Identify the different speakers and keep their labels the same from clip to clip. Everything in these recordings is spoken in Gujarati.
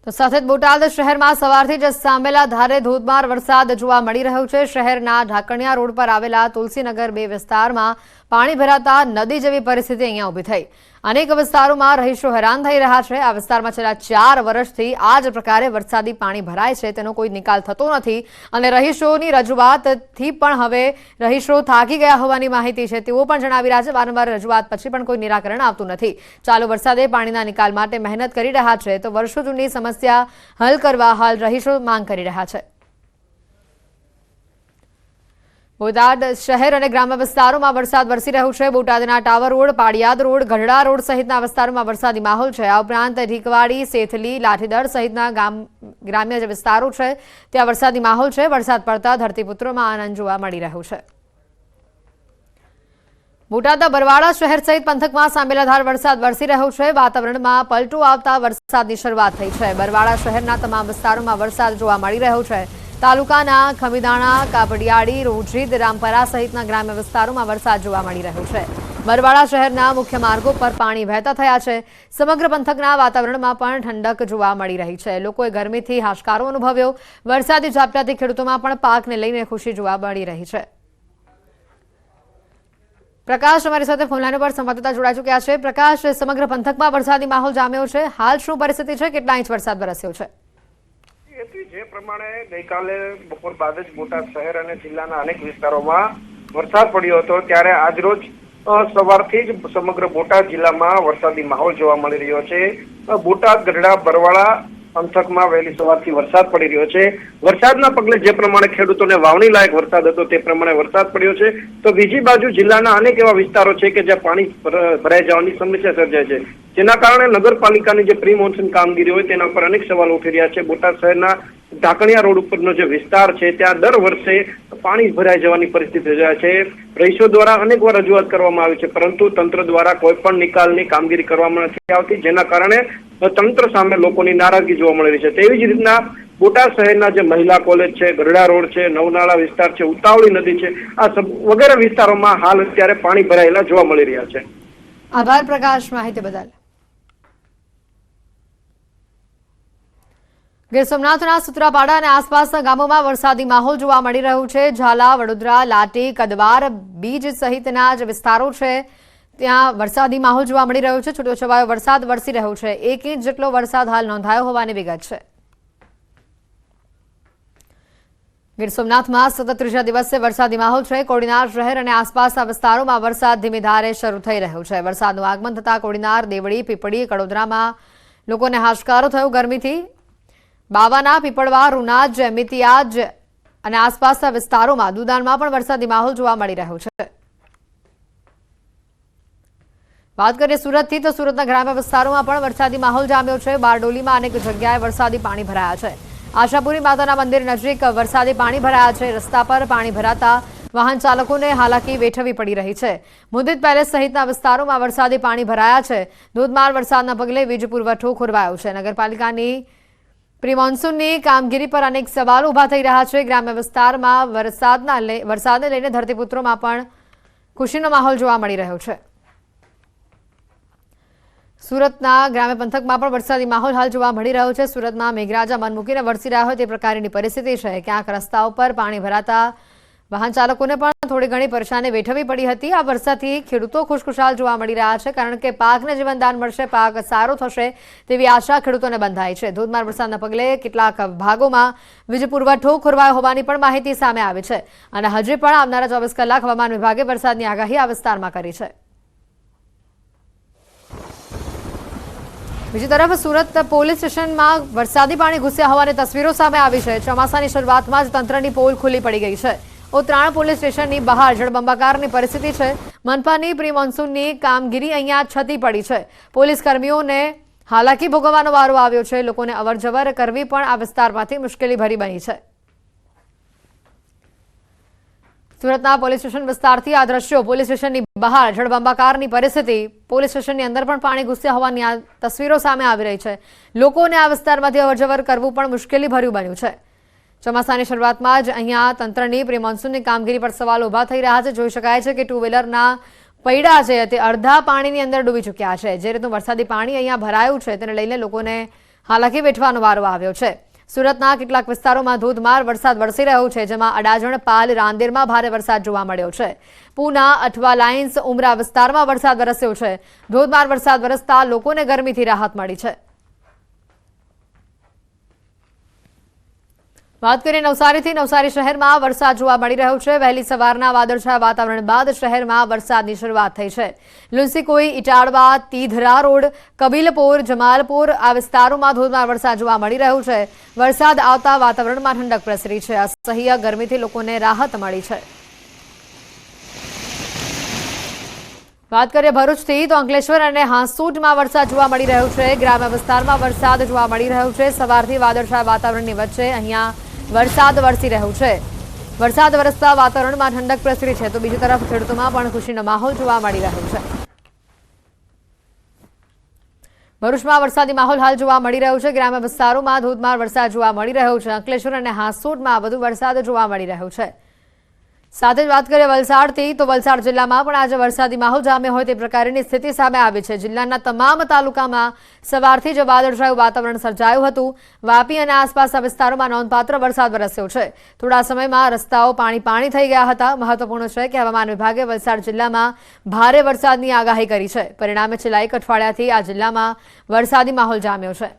Speaker 1: તો સાથે જ બોટાદ શહેરમાં સવારથી જ સામેલા ધારે ધોધમાર વરસાદ જોવા મળી રહ્યો છે। શહેરના ઢાકણિયા રોડ પર આવેલા તુલસીનગર 2 વિસ્તારમાં પાણી ભરાતા નદી જેવી પરિસ્થિતિ અહીંયા ઊભી થઈ। અનેક વિસ્તારોમાં રહીશો હેરાન થઈ રહ્યા છે। આ વિસ્તારમાં છેલ્લા 4 વર્ષથી આ જ પ્રકારે વરસાદી પાણી ભરાય છે, તેનો કોઈ નિકાલ થતો નથી અને રહીશોની રજૂઆતથી પણ હવે રહીશો થાકી ગયા હોવાની માહિતી છે। તેઓ પણ જણાવી રહ્યા છે વારંવાર રજૂઆત પછી પણ કોઈ નિરાકરણ આવતું નથી। ચાલુ વરસાદે પાણીના નિકાલ માટે મહેનત કરી રહ્યા છે, તો વર્ષો જૂની સમસ્યા હલ કરવા હાલ રહીશો માંગ કરી રહ્યા છે। બોટાદ શહેર અને ગ્રામ્ય વિસ્તારોમાં વરસાદ વરસી રહ્યો છે। બોટાદના tower road, પાડિયાદ road, Gadhada road સહિતના વિસ્તારોમાં વરસાદી માહોલ છે। આ ઉપરાંત ઢીકવાડી, સેથલી, લાઠીદર સહિતના ગ્રામ્ય જે વિસ્તારો છે ત્યાં વરસાદી માહોલ છે। વરસાદ પડતા ધરતીપુત્રોમાં આનંદ જોવા મળી રહ્યો છે। બોટાદના બરવાડા શહેર સહિત પંથકમાં સામેલાધાર વરસાદ વરસી રહ્યો છે। વાતાવરણમાં પલટો આવતા વરસાદની શરૂઆત થઈ છે। બરવાડા શહેરના તમામ વિસ્તારોમાં વરસાદ જોવા મળી રહ્યો છે। તાલુકાના ખમીદાણા, કાપડિયાળી, રોજીદ, રામપરા સહિતના ગ્રામ્ય વિસ્તારોમાં વરસાદ જોવા મળી રહ્યો છે। બરવાડા શહેરના મુખ્ય માર્ગો પર પાણી વહેતા થયા છે। સમગ્ર પંથકના વાતાવરણમાં પણ ઠંડક જોવા મળી રહી છે। લોકોએ ગરમીથી હાશકારો અનુભવ્યો। વરસાદી ઝાપટાથી ખેડૂતોમાં પણ પાકને લઈને ખુશી જોવા મળી રહી છે। પ્રકાશ અમારી સાથે ફોનલાઈન પર સંવાદદાતા જોડાઈ ચૂક્યા છે। પ્રકાશ, સમગ્ર પંથકમાં વરસાદી માહોલ જામ્યો છે, હાલ શું પરિસ્થિતિ છે, કેટલા ઇંચ વરસાદ વરસ્યો છે?
Speaker 2: જે પ્રમાણે ગઈકાલે બપોર બાદ જ બોટાદ શહેર અને જિલ્લાના અનેક વિસ્તારોમાં વરસાદ પડ્યો હતો, ત્યારે આજરોજ સવારથી જ સમગ્ર બોટાદ જિલ્લામાં વરસાદી માહોલ જોવા મળી રહ્યો છે। બોટાદ, ગઢડા, બરવાડા પંથકમાં વહેલી સવારથી વરસાદ પડી રહ્યો છે। વરસાદના પગલે જે પ્રમાણે ખેડૂતોને વાવણી લાયક વરસાદ હતો તે પ્રમાણે વરસાદ પડ્યો છે, તો બીજી બાજુ જિલ્લાના અનેક એવા વિસ્તારો છે કે જ્યાં પાણી ભરાઈ જવાની સમસ્યા સર્જાય છે, જેના કારણે નગરપાલિકાની જે પ્રી મોન્સૂન કામગીરી હોય તેના પર અનેક સવાલો ઉઠી રહ્યા છે। બોટાદ શહેરના ઢાકણિયા રોડ ઉપરનો જે વિસ્તાર છે ત્યાં દર વર્ષે પાણી ભરાઈ જવાની પરિસ્થિતિ સર્જાય છે। રહીશો દ્વારા અનેકવાર રજૂઆત કરવામાં આવી છે, પરંતુ તંત્ર દ્વારા કોઈ પણ નિકાલની કામગીરી કરવામાં નથી આવતી, જેના કારણે તંત્ર સામે લોકોની નારાજગી જોવા મળી રહી છે। તેવી જ રીતના બોટાદ શહેરના જે મહિલા કોલેજ છે, ગઢડા રોડ છે, નવનાળા વિસ્તાર છે, ઉતાવળી નદી છે, આ વગેરે વિસ્તારોમાં હાલ અત્યારે પાણી ભરાયેલા જોવા મળી રહ્યા છે।
Speaker 1: આભાર પ્રકાશ, માહિતી બદલ। ગીર સોમનાથના સુત્રાપાડા અને આસપાસના ગામોમાં વરસાદી માહોલ જોવા મળી રહ્યું છે। ઝાલા, વડોદરા, લાટી, કદવાર, બીજ સહિતના જે વિસ્તારો છે ત્યાં વરસાદી માહોલ જોવા મળી રહ્યો છે। છૂટોછવાયો વરસાદ વરસી રહ્યો છે। 1 ઇંચ જેટલો વરસાદ હાલ નોંધાયો હોવાની વિગત છે। ગીર સોમનાથમાં સતત ત્રીજા દિવસે વરસાદી માહોલ છે। કોડીનાર શહેર અને આસપાસના વિસ્તારોમાં વરસાદ ધીમી ધારે શરૂ થઈ રહ્યો છે। વરસાદનું આગમન થતાં કોડીનાર, દેવળી, પીપળી, કડોદરામાં લોકોને હાશકારો થયો ગરમીથી। બાવાના, પીપળવા, રૂનાજ, મિતિયાજ અને આસપાસના વિસ્તારોમાં દુદાનમાં પણ વરસાદી માહોલ જોવા મળી રહ્યો છે। વાત કરીએ સુરતથી, તો સુરતના ગ્રામ્ય વિસ્તારોમાં પણ વરસાદી માહોલ જામ્યો છે। બારડોલીમાં અનેક જગ્યાએ વરસાદી પાણી ભરાયા છે। આશાપુરી માતાના મંદિર નજીક વરસાદી પાણી ભરાયા છે। રસ્તા પર પાણી ભરાતા વાહન ચાલકોને હાલાકી વેઠવી પડી રહી છે। મુદિત પેલેસ સહિતના વિસ્તારોમાં વરસાદી પાણી ભરાયા છે। ધોધમાર વરસાદના પગલે વીજ પુરવઠો ખોરવાયો છે। નગરપાલિકાની પ્રી મોન્સૂનની કામગીરી પર અનેક સવાલો ઉભા થઈ રહ્યા છે। ગ્રામ્ય વિસ્તારમાં વરસાદને લઈને ધરતીપુત્રોમાં પણ ખુશીનો માહોલ જોવા મળી રહ્યો છે। સુરતના ગ્રામ્ય પંથકમાં પણ વરસાદી માહોલ હાલ જોવા મળી રહ્યો છે। સુરતમાં મેઘરાજા મન મૂકીને વરસી રહ્યા હોય તે પ્રકારની પરિસ્થિતિ છે। ક્યાંક રસ્તાઓ પર પાણી ભરાતા વાહન ચાલકોને પણ થોડી ઘણી પરેશાની વેઠવી પડી હતી। આ વરસાદથી ખેડૂતો ખુશખુશાલ જોવા મળી રહ્યા છે, કારણ કે પાકને જીવનદાન મળશે, પાક સારો થશે તેવી આશા ખેડૂતોને બંધાઈ છે। ધોધમાર વરસાદના પગલે કેટલાક ભાગોમાં વીજ પુરવઠો ખોરવાયો હોવાની પણ માહિતી સામે આવી છે અને હજી પણ આવનારા 24 કલાક હવામાન વિભાગે વરસાદની આગાહી આ વિસ્તારમાં કરી છે। બીજી તરફ સુરત પોલીસ સ્ટેશનમાં વરસાદી પાણી ઘૂસ્યા હોવાની તસવીરો સામે આવી છે। ચોમાસાની શરૂઆતમાં જ તંત્રની પોલ ખુલ્લી પડી ગઈ છે। ઉત્તરાયણ પોલીસ સ્ટેશનની બહાર જળબંબાકારની પરિસ્થિતિ છે। મનપાની પ્રી મોન્સૂનની કામગીરી અહીંયા છતી પડી છે। પોલીસ કર્મીઓને હાલાકી ભોગવવાનો વારો આવ્યો છે। લોકોને અવરજવર કરવી પણ આ વિસ્તારમાંથી મુશ્કેલી ભરી બની છે। સુરતના પોલીસ સ્ટેશન વિસ્તારથી આ દ્રશ્યો, પોલીસ સ્ટેશનની બહાર જળબંબાકારની પરિસ્થિતિ, પોલીસ સ્ટેશનની અંદર પણ પાણી ઘૂસ્યા હોવાની આ તસવીરો સામે આવી રહી છે। લોકોને આ વિસ્તારમાંથી અવરજવર કરવું પણ મુશ્કેલી ભર્યું બન્યું છે। ચોમાસાની શરૂઆતમાં જ અહીંયા તંત્રની પ્રી મોન્સૂનની કામગીરી પર સવાલો ઉભા થઈ રહ્યા છે। જોઈ શકાય છે કે ટુ વ્હીલરના પૈડા છે તે અડધા પાણીની અંદર ડૂબી ચૂક્યા છે। જે રીતનું વરસાદી પાણી અહીંયા ભરાયું છે તેને લઈને લોકોને હાલાકી વેઠવાનો વારો આવ્યો છે। સુરતના કેટલાક વિસ્તારોમાં ધોધમાર વરસાદ વરસી રહ્યો છે, જેમાં અડાજણ, પાલ, રાંદેરમાં ભારે વરસાદ જોવા મળ્યો છે। પૂના, અઠવા, લાઇન્સ, ઉમરા વિસ્તારમાં વરસાદ વરસ્યો છે। ધોધમાર વરસાદ વરસતા લોકોને ગરમીથી રાહત મળી છે। વાત કરીએ નવસારીથી। નવસારી શહેરમાં વરસાદ જોવા મળી રહ્યો છે। વહેલી સવારના વાદળછાયા વાતાવરણ બાદ શહેરમાં વરસાદની શરૂઆત થઈ છે। લુન્સીકોઈ, ઇટાળવા, તીધરા રોડ, કબીલપોર, જમાલપોર આ વિસ્તારોમાં ધોધમાર વરસાદ જોવા મળી રહ્યો છે। વરસાદ આવતા વાતાવરણમાં ઠંડક પ્રસરી છે। અસહ્ય ગરમીથી લોકોને રાહત મળી છે। વાત કરીએ ભરૂચથી તો અંકલેશ્વર અને હાંસોટમાં વરસાદ જોવા મળી રહ્યો છે। ગ્રામ્ય વિસ્તારમાં વરસાદ જોવા મળી રહ્યો છે। સવારથી વાદળછાયા વાતાવરણની વચ્ચે અહીંયા વરસાદ વરસી રહ્યો છે। વરસાદ વરસતા વાતાવરણમાં ઠંડક પ્રસરી છે, તો બીજી તરફ ખેડૂતોમાં પણ ખુશીનો માહોલ જોવા મળી રહ્યો છે। ભરૂચમાં વરસાદી માહોલ હાલ જોવા મળી રહ્યો છે। ગ્રામ્ય વિસ્તારોમાં ધોધમાર વરસાદ જોવા મળી રહ્યો છે। અંકલેશ્વર અને હાંસોટમાં વધુ વરસાદ જોવા મળી રહ્યો છે। સાથે જ વાત કરીએ વલસાડથી તો વલસાડ જિલ્લામાં પણ આજે વરસાદી માહોલ જામ્યો હોય તે પ્રકારની સ્થિતિ સામે આવી છે। જિલ્લાના તમામ તાલુકામાં સવારથી જ વાદળછાયું વાતાવરણ સર્જાયું હતું। વાપી અને આસપાસના વિસ્તારોમાં નોંધપાત્ર વરસાદ વરસ્યો છે। થોડા સમયમાં રસ્તાઓ પાણી થઈ ગયા હતા। મહત્વપૂર્ણ છે કે હવામાન વિભાગે વલસાડ જિલ્લામાં ભારે વરસાદની આગાહી કરી છે। પરિણામે છેલ્લા એક અઠવાડિયાથી આ જિલ્લામાં વરસાદી માહોલ જામ્યો છે।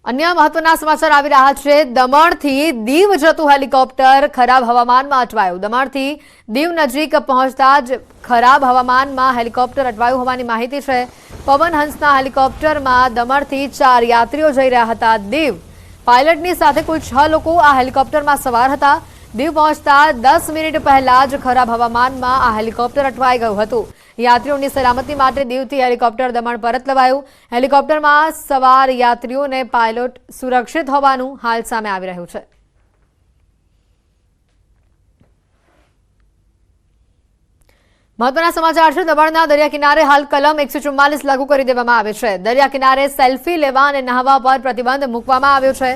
Speaker 1: અન્ય મહત્વના સમાચાર આવી રહ્યા છે। દમણથી દીવ જતું હેલિકોપ્ટર ખરાબ હવામાનમાં અટવાયું। દમણથી દીવ નજીક પહોંચતા જ ખરાબ હવામાનમાં હેલિકોપ્ટર અટવાયું હોવાની માહિતી છે। પવન હંસના હેલિકોપ્ટરમાં દમણથી 4 યાત્રીઓ જઈ રહ્યા હતા દીવ। પાયલટની સાથે કુલ 6 લોકો આ હેલિકોપ્ટરમાં સવાર હતા। દીવ પહોંચતા 10 મિનિટ પહેલા જ ખરાબ હવામાનમાં આ હેલિકોપ્ટર અટવાઈ ગયું હતું। યાત્રીઓની સલામતી માટે દીવથી હેલિકોપ્ટર દમણ પરત લવાયું। હેલિકોપ્ટરમાં સવાર યાત્રીઓને પાયલોટ સુરક્ષિત હોવાનું હાલ સામે આવી રહ્યું છે। મહત્વના સમાચાર છે। દમણના દરિયા કિનારે હાલ કલમ 144 લાગુ કરી દેવામાં આવે છે। દરિયા કિનારે સેલ્ફી લેવા અને નહાવા પર પ્રતિબંધ મૂકવામાં આવ્યો છે।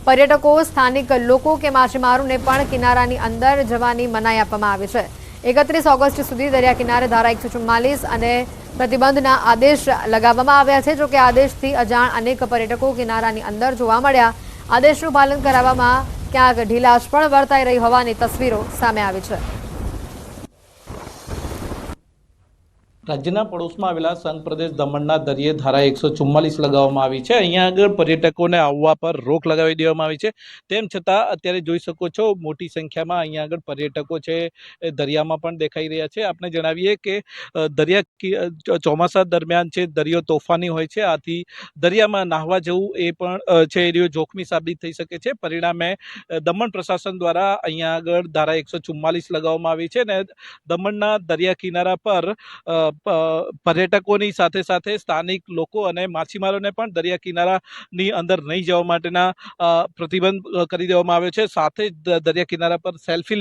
Speaker 1: પર્યટકો, સ્થાનિક લોકો કે માછીમારોને પણ કિનારાની અંદર જવાની મનાઈ આપવામાં આવી છે। 31 ઓગસ્ટ સુધી દરિયા કિનારે ધારા 144 અને પ્રતિબંધના આદેશ લગાવવામાં આવ્યા છે। જોકે આદેશથી અજાણ અનેક પર્યટકો કિનારાની અંદર જોવા મળ્યા। આદેશનું પાલન કરાવવામાં ક્યાંક ઢીલાશ પણ વર્તાઈ રહી હોવાની તસવીરો સામે આવી છે।
Speaker 3: રાજ્યના પડોશમાં આવેલા સંઘ પ્રદેશ દમણના દરિયે ધારા 144 લગાવવામાં આવી છે। અહીંયા આગળ પર્યટકોને આવવા પર રોક લગાવી દેવામાં આવી છે। તેમ છતાં અત્યારે જોઈ શકો છો મોટી સંખ્યામાં અહીંયા આગળ પર્યટકો છે એ દરિયામાં પણ દેખાઈ રહ્યા છે। આપણે જણાવીએ કે દરિયા ચોમાસા દરમિયાન છે દરિયો તોફાની હોય છે, આથી દરિયામાં નાહવા જવું એ પણ છે એ જોખમી સાબિત થઈ શકે છે। પરિણામે દમણ પ્રશાસન દ્વારા અહીંયા આગળ ધારા 144 લગાવવામાં આવી છે અને દમણના દરિયા કિનારા પર પર્યટકોની સાથે સાથે સ્થાનિક લોકો અને માછીમારોને પણ દરિયા કિનારાની અંદર નહીં જવા માટેના પ્રતિબંધ કરી દેવામાં આવ્યો છે। સાથે જ દરિયા કિનારા પર સેલ્ફી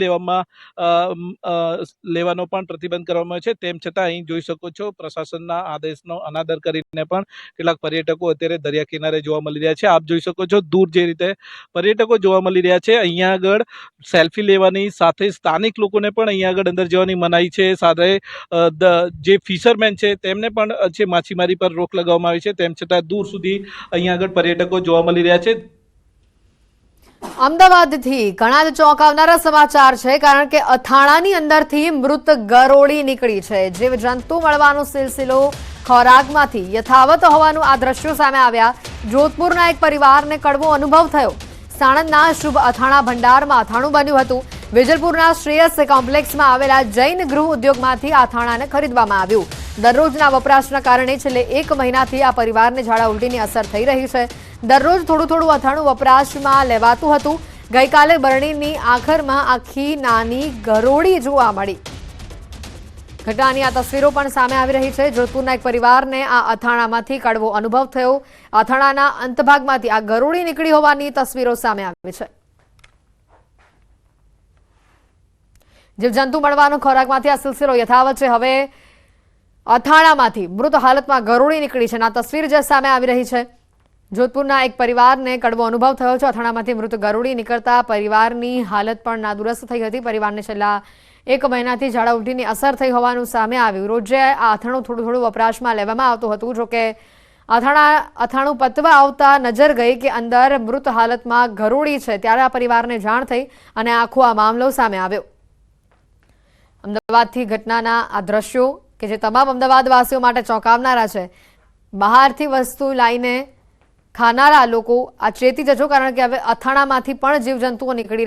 Speaker 3: લેવાનો પણ પ્રતિબંધ કરવામાં આવ્યો છે। તેમ છતાં અહીં જોઈ શકો છો પ્રશાસનના આદેશનો અનાદર કરીને પણ કેટલાક પર્યટકો અત્યારે દરિયા કિનારે જોવા મળી રહ્યા છે। આપ જોઈ શકો છો દૂર જે રીતે પર્યટકો જોવા મળી રહ્યા છે। અહીંયા આગળ સેલ્ફી લેવાની સાથે સ્થાનિક લોકોને પણ અહીંયા આગળ અંદર જવાની મનાઈ છે। સાથે જે ફિશરમેન છે તેમને પણ છે માછીમારી પર રોક લગાવવામાં આવી છે। તેમ છતાં દૂર સુધી અહીંયા આગળ પર્યટકો જોવા મળી રહ્યા છે।
Speaker 1: અમદાવાદથી ઘણા જ ચોંકાવનારા સમાચાર છે, કારણ કે અથાણાની અંદરથી મૃત ગરોળી નીકળી છે। જીવજંતુ મળવાનો સિલસિલો ખોરાકમાંથી યથાવત હોવાનું આ દ્રશ્યો સામે આવ્યા। જોધપુરના એક પરિવારને કડવો અનુભવ થયો। સાણંદના શુભ અથાણા ભંડારમાં અથાણું બન્યું હતું। વેજલપુરના શ્રેયસ કોમ્પ્લેક્સમાં આવેલા જૈન ગૃહ ઉદ્યોગમાંથી આ અથાણાને ખરીદવામાં આવ્યું। દરરોજના વપરાશના કારણે છેલ્લે 1 મહિનાથી આ પરિવારને ઝાડા ઉલટીની અસર થઈ રહી છે। દરરોજ થોડું અથાણું વપરાશમાં લેવાતું હતું। ગઈકાલે બરણીની આખરમાં આખી નાની ગરોળી જોવા મળી। ઘટનાની આ તસવીરો પણ સામે આવી રહી છે। જોધપુરના એક પરિવારને આ અથાણામાંથી કડવો અનુભવ થયો। અથાણાના અંતભાગમાંથી આ ગરોળી નીકળી હોવાની તસવીરો સામે આવી છે। જીવજંતુ મળવાનો ખોરાકમાંથી આ સિલસિલો યથાવત છે। હવે અથાણામાંથી મૃત હાલતમાં ગરોળી નીકળી છે। આ તસવીર જે સામે આવી રહી છે, જોધપુરના એક પરિવારને કડવો અનુભવ થયો છે। અથાણામાંથી મૃત ગરોળી નીકળતા પરિવારની હાલત પણ નાદુરસ્ત થઈ હતી। પરિવારને છેલ્લા 1 મહિનાથી ઝાડા ઉલટીની અસર થઈ હોવાનું સામે આવ્યું. રોજે આ અથાણું થોડું વપરાશમાં લેવામાં આવતું હતું. જોકે અથાણું પતવા આવતા નજર ગઈ કે અંદર મૃત હાલતમાં ગરોળી છે. ત્યારે આ પરિવારને જાણ થઈ અને આખો આ મામલો સામે આવ્યો. અમદાવાદથી ઘટનાના આ દ્રશ્યો કે જે તમામ અમદાવાદવાસીઓ માટે ચોંકાવનારા છે. બહારથી વસ્તુ લાવીને ખાનારા લોકો આ ચેતી જજો, કારણ કે હવે અથાણામાંથી પણ જીવજંતુઓ નીકળી